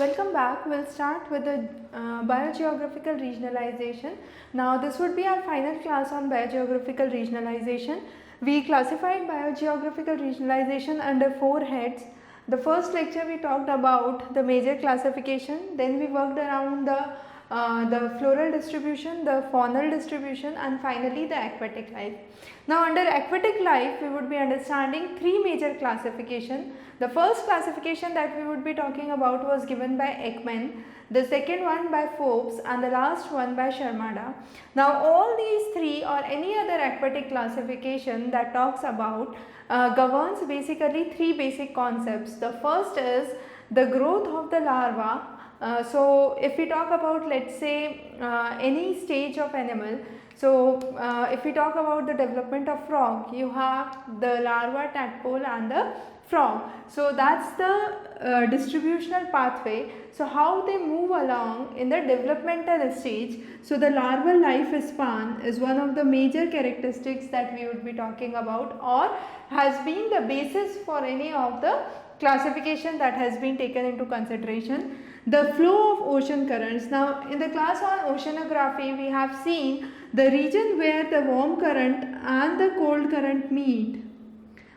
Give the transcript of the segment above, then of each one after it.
Welcome back. We'll start with the biogeographical regionalization. Now this would be our final class on biogeographical regionalization. We classified biogeographical regionalization under 4 heads. The first lecture we talked about the major classification, then we worked around the floral distribution, the faunal distribution, and finally the aquatic life. Now under aquatic life we would be understanding 3 major classification. The first classification that we would be talking about was given by Ekman, the second one by Forbes, and the last one by Sharmada. Now all these 3 or any other aquatic classification that talks about governs basically 3 basic concepts. The first is the growth of the larva. So if we talk about, let's say, any stage of animal, so if we talk about the development of frog, you have the larva, tadpole and the frog. So that's the distributional pathway. So how they move along in the developmental stage. So the larval life span is one of the major characteristics that we would be talking about, or has been the basis for any of the classification that has been taken into consideration. The flow of ocean currents. Now in the class on oceanography we have seen the region where the warm current and the cold current meet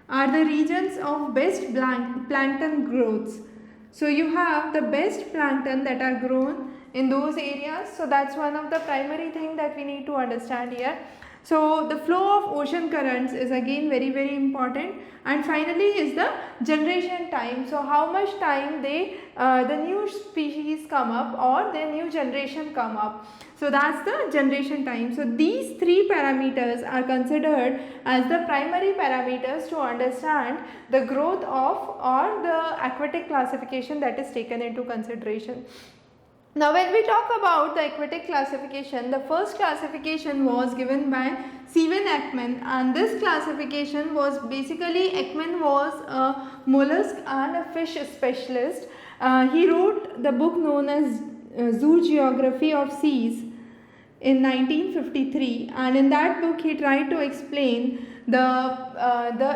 are the regions of best plankton growths. So you have the best plankton that are grown in those areas. So that's one of the primary thing that we need to understand here. So the flow of ocean currents is again very important, and finally is the generation time. So how much time the new species come up or the new generation come up. So that's the generation time. So these 3 parameters are considered as the primary parameters to understand the growth of or the aquatic classification that is taken into consideration. Now when we talk about the aquatic classification, the first classification was given by Stephen Ekman, and this classification was basically, Ekman was a mollusk and a fish specialist. He wrote the book known as Zoogeography of Seas in 1953, and in that book he tried to explain the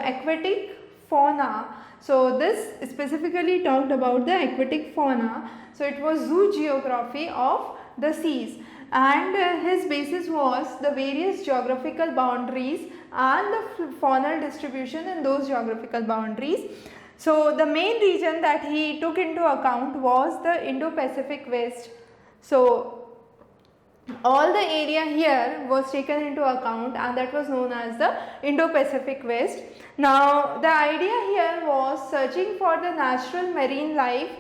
aquatic fauna. So this specifically talked about the aquatic fauna. So it was zoogeography of the seas, and his basis was the various geographical boundaries and the faunal distribution in those geographical boundaries. So the main region that he took into account was the Indo-Pacific West. So all the area here was taken into account, and that was known as the Indo-Pacific West. Now the idea here was searching for the natural marine life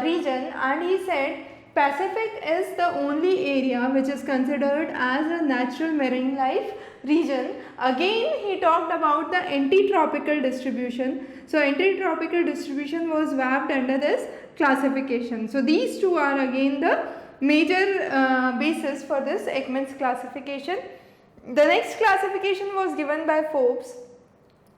region, and he said Pacific is the only area which is considered as a natural marine life region. Again he talked about the anti-tropical distribution. So anti-tropical distribution was wrapped under this classification. So these 2 are again the major basis for this Ekman's classification. The next classification was given by Forbes.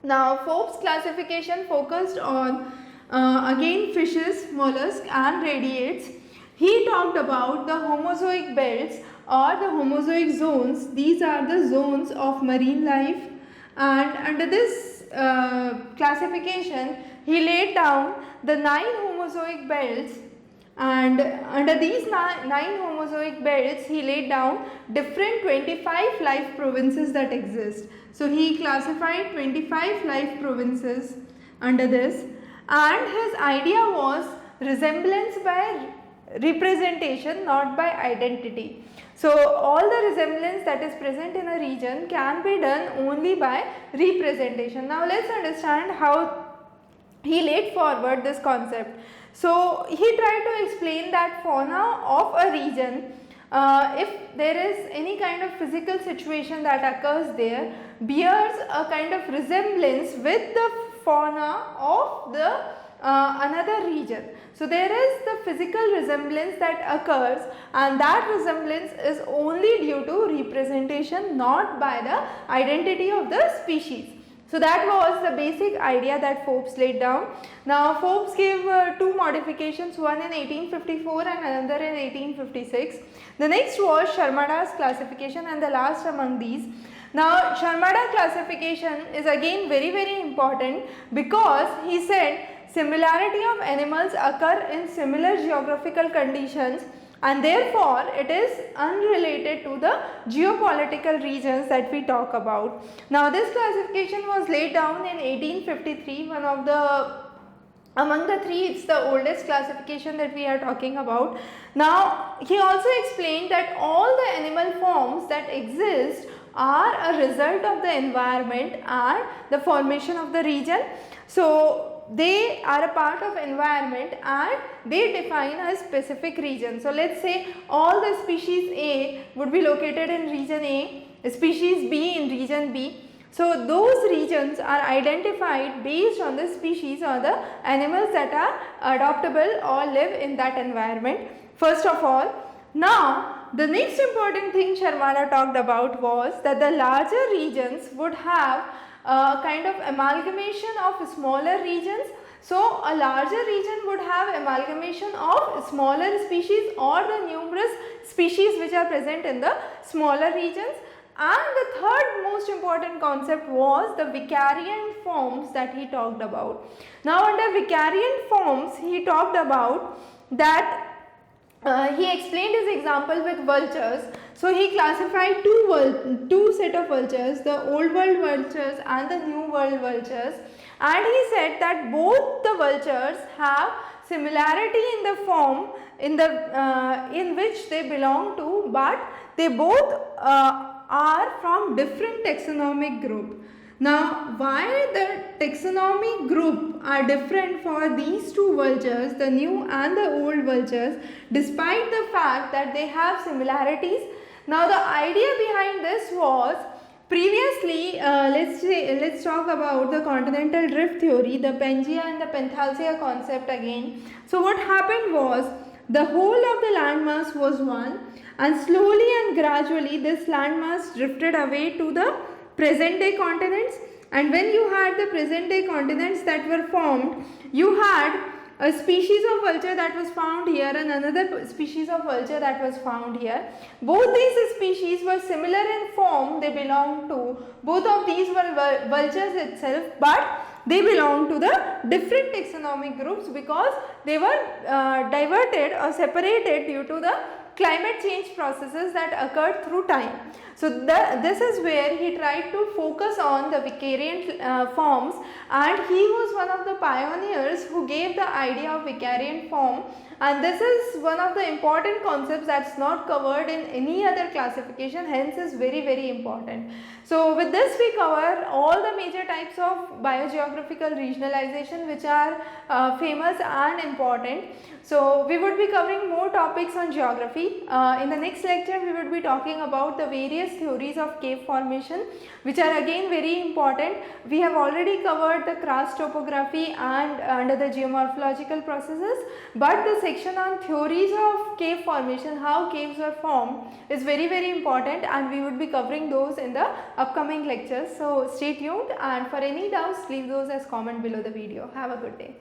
Now Forbes classification focused on again fishes, mollusks and radiates. He talked about the Homozoic belts or the Homozoic zones. These are the zones of marine life, and under this classification he laid down the 9 Homozoic belts, and under these 9 Homozoic belts he laid down different 25 life provinces that exist. So he classified 25 life provinces under this, and his idea was resemblance by representation, not by identity. So all the resemblance that is present in a region can be done only by representation. Now let's understand how he laid forward this concept. So he tried to explain that fauna of a region, if there is any kind of physical situation that occurs there, bears a kind of resemblance with the fauna of the another region. So there is the physical resemblance that occurs, and that resemblance is only due to representation, not by the identity of the species. So that was the basic idea that Forbes laid down. Now Forbes gave 2 modifications, one in 1854 and another in 1856. The next was Sharmada's classification, and the last among these. Now Sharmada classification is again very important, because he said similarity of animals occur in similar geographical conditions, and therefore it is unrelated to the geopolitical regions that we talk about. Now this classification was laid down in 1853, one of the among the three, it's the oldest classification that we are talking about. Now he also explained that all the animal forms that exist are a result of the environment and the formation of the region. So they are a part of environment and they define a specific region. So let's say all the species A would be located in region A, species B in region B. So those regions are identified based on the species or the animals that are adoptable or live in that environment. First of all, now the next important thing Sharmana talked about was that the larger regions would have a kind of amalgamation of smaller regions. So a larger region would have amalgamation of smaller species or the numerous species which are present in the smaller regions. And the third most important concept was the vicariant forms that he talked about. Now under vicariant forms he talked about that he explained his example with vultures. So he classified two set of vultures, the old world vultures and the new world vultures, and he said that both the vultures have similarity in the form in which they belong to, but they both are from different taxonomic group. Now why the taxonomic group are different for these two vultures, the new and the old vultures, despite the fact that they have similarities? Now the idea behind this was, previously let's talk about the continental drift theory, the Pangaea and the Penthalsia concept again. So what happened was, the whole of the landmass was one, and slowly and gradually this landmass drifted away to the present day continents, and when you had the present day continents that were formed, you had a species of vulture that was found here and another species of vulture that was found here. Both these species were similar in form, they belonged to, both of these were vultures itself, but they belong to the different taxonomic groups because they were diverted or separated due to the climate change processes that occurred through time. So this is where he tried to focus on the vicariant forms, and he was one of the pioneers who gave the idea of vicariant form, and this is one of the important concepts that's not covered in any other classification, hence is very important. So with this we cover all the major types of biogeographical regionalization which are famous and important. So we would be covering more topics on geography. In the next lecture we would be talking about the various theories of cave formation, which are again very important. We have already covered the crust topography and under the geomorphological processes, but the section on theories of cave formation, how caves were formed, is very important, and we would be covering those in the upcoming lectures. So stay tuned, and for any doubts leave those as comment below the video. Have a good day.